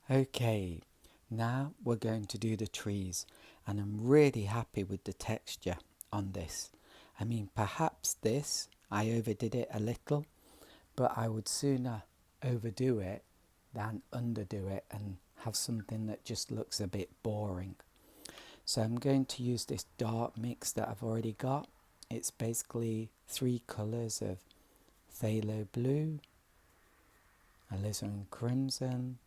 Okay, now we're going to do the trees, and I'm really happy with the texture on this. I mean, perhaps this, I overdid it a little, but I would sooner overdo it than underdo it and have something that just looks a bit boring. So I'm going to use this dark mix that I've already got. It's basically 3 colours of phthalo blue, alizarin crimson.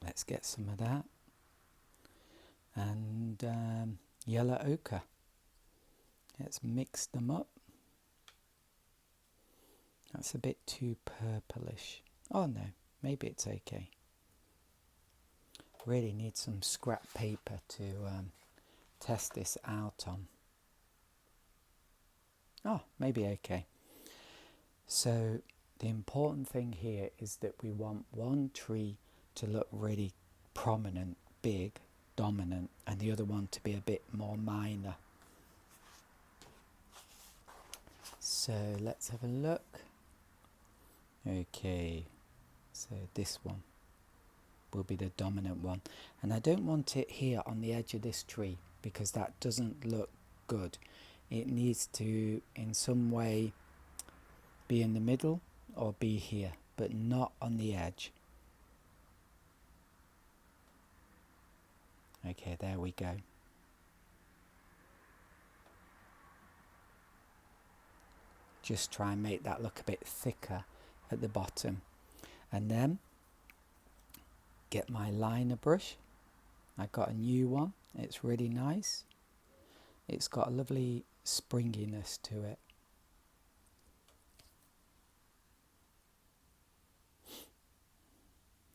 Let's get some of that. And yellow ochre. Let's mix them up. That's a bit too purplish. Oh no, maybe it's okay. Really need some scrap paper to test this out on. Oh, maybe okay. So the important thing here is that we want one tree to look really prominent, big, dominant, and the other one to be a bit more minor. So let's have a look. Okay, so this one will be the dominant one, and I don't want it here on the edge of this tree because that doesn't look good. It needs to in some way be in the middle or be here, but not on the edge. Okay, there we go. Just try and make that look a bit thicker at the bottom, and then get my liner brush. I got a new one. It's really nice. It's got a lovely springiness to it.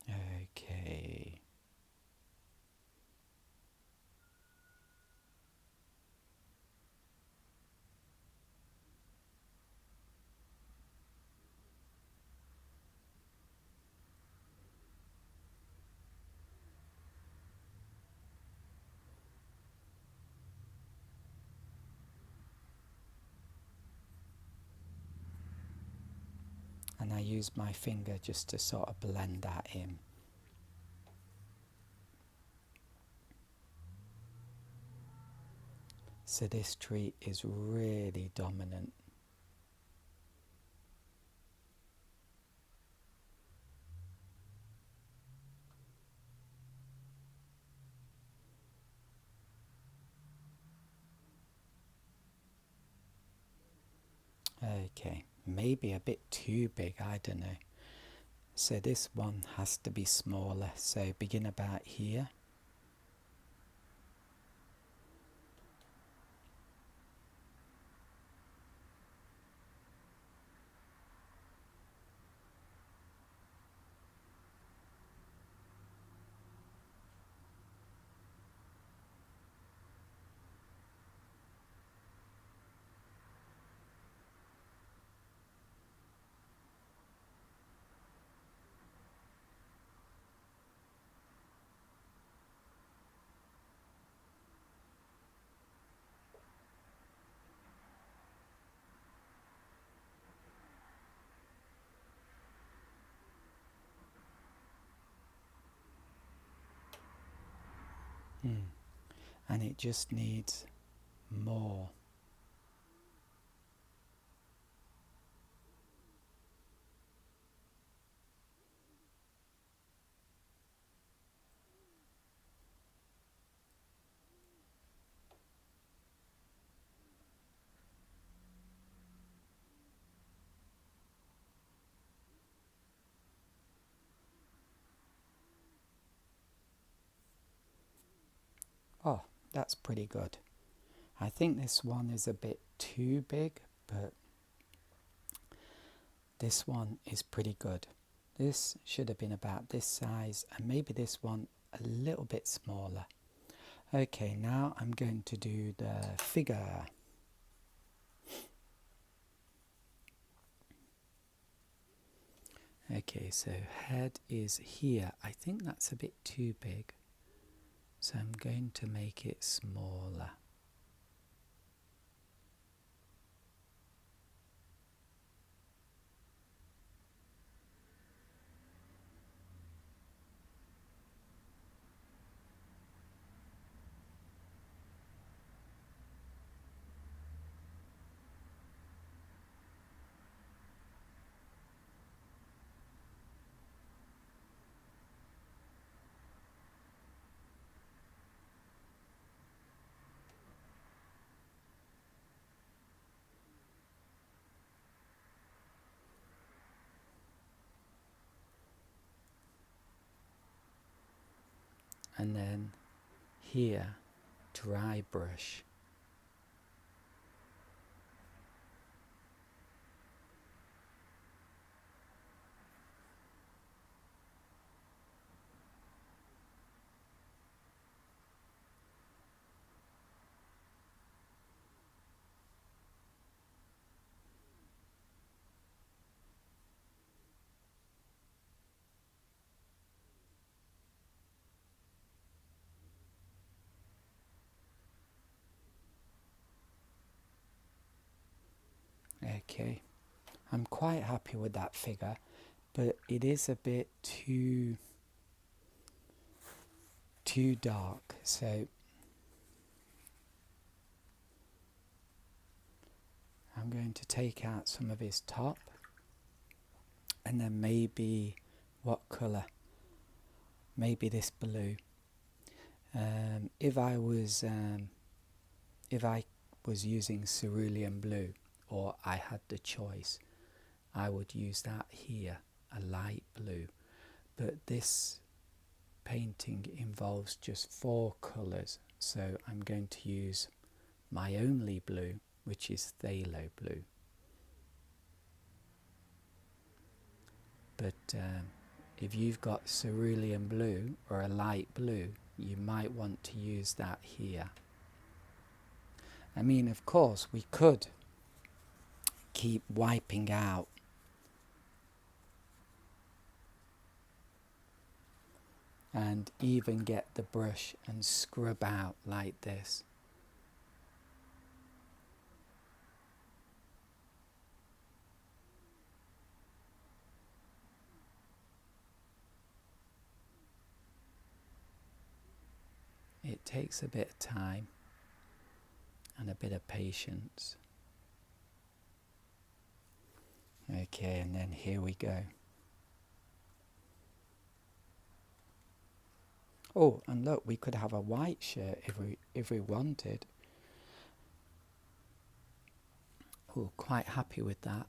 Okay. And I use my finger just to sort of blend that in. So this tree is really dominant. Okay, maybe a bit too big, I don't know. So this one has to be smaller, so begin about here. And it just needs more. Oh, that's pretty good. I think this one is a bit too big, but this one is pretty good. This should have been about this size, and maybe this one a little bit smaller. Okay, now I'm going to do the figure. Okay, so head is here. I think that's a bit too big, so I'm going to make it smaller. and then here dry brush. Okay, I'm quite happy with that figure, but it is a bit too dark, so I'm going to take out some of his top, and then maybe, what colour? Maybe this blue. If I was using cerulean blue, or I had the choice, I would use that here, a light blue. But this painting involves just 4 colours, so I'm going to use my only blue, which is phthalo blue. But if you've got cerulean blue or a light blue, you might want to use that here. I mean, of course, we could keep wiping out and even get the brush and scrub out like this. It takes a bit of time and a bit of patience. Okay, and then here we go. Oh, and look, we could have a white shirt if we wanted. Oh, quite happy with that.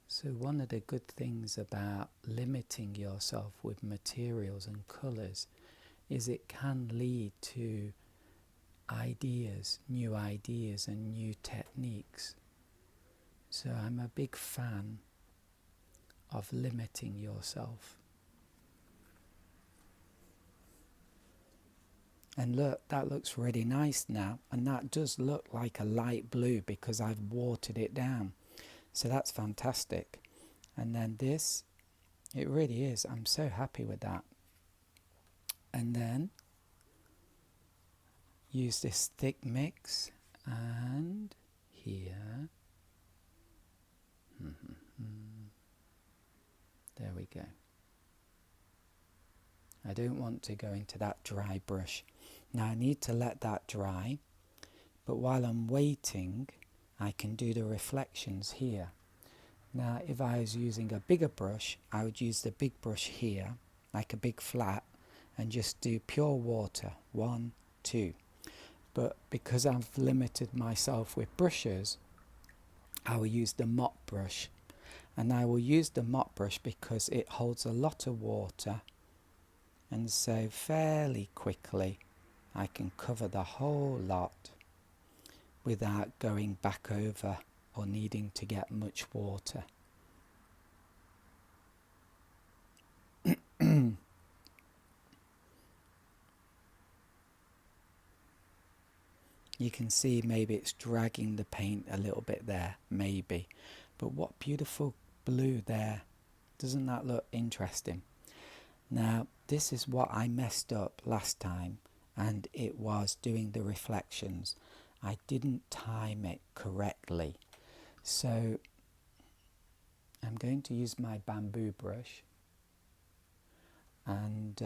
So one of the good things about limiting yourself with materials and colours is it can lead to new ideas and new techniques. So I'm a big fan of limiting yourself. And look, that looks really nice now, and that does look like a light blue because I've watered it down. So that's fantastic. And then this, it really is. I'm so happy with that. And then use this thick mix, and here. There we go. I don't want to go into that dry brush. Now I need to let that dry, but while I'm waiting, I can do the reflections here. Now if I was using a bigger brush, I would use the big brush here, like a big flat, and just do pure water, 1, 2. But because I've limited myself with brushes, I will use the mop brush. And I will use the mop brush because it holds a lot of water, and so fairly quickly I can cover the whole lot without going back over or needing to get much water. You can see maybe it's dragging the paint a little bit there, maybe. But what beautiful blue there. Doesn't that look interesting? Now, this is what I messed up last time, and it was doing the reflections. I didn't time it correctly. So I'm going to use my bamboo brush, and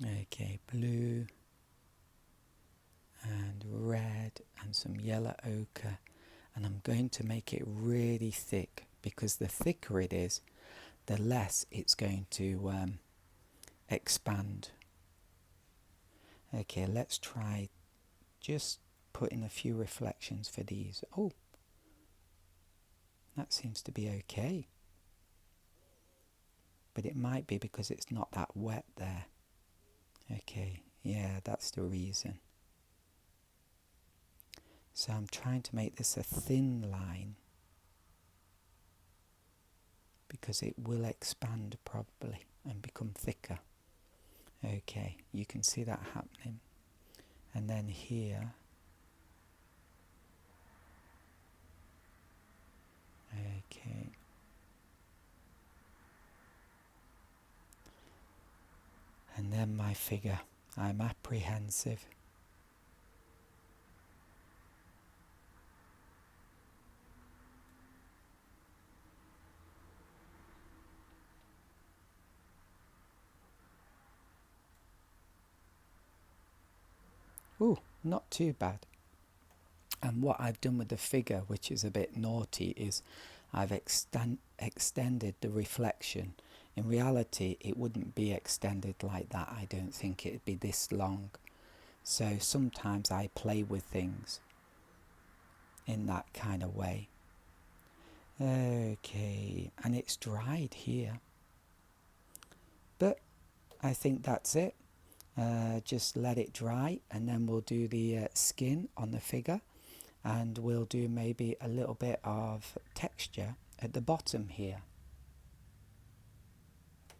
okay, blue and red and some yellow ochre, and I'm going to make it really thick, because the thicker it is, the less it's going to expand. Okay, let's try just putting a few reflections for these. Oh, That seems to be okay. But it might be because it's not that wet there. Okay, yeah, that's the reason. So I'm trying to make this a thin line because it will expand probably and become thicker. Okay, you can see that happening. And then here, okay. And then my figure, I'm apprehensive. Ooh, not too bad. And what I've done with the figure, which is a bit naughty, is I've extended the reflection. In reality, it wouldn't be extended like that. I don't think it'd be this long. So sometimes I play with things in that kind of way. Okay, and it's dried here. But I think that's it. Just let it dry, and then we'll do the skin on the figure, and we'll do maybe a little bit of texture at the bottom here.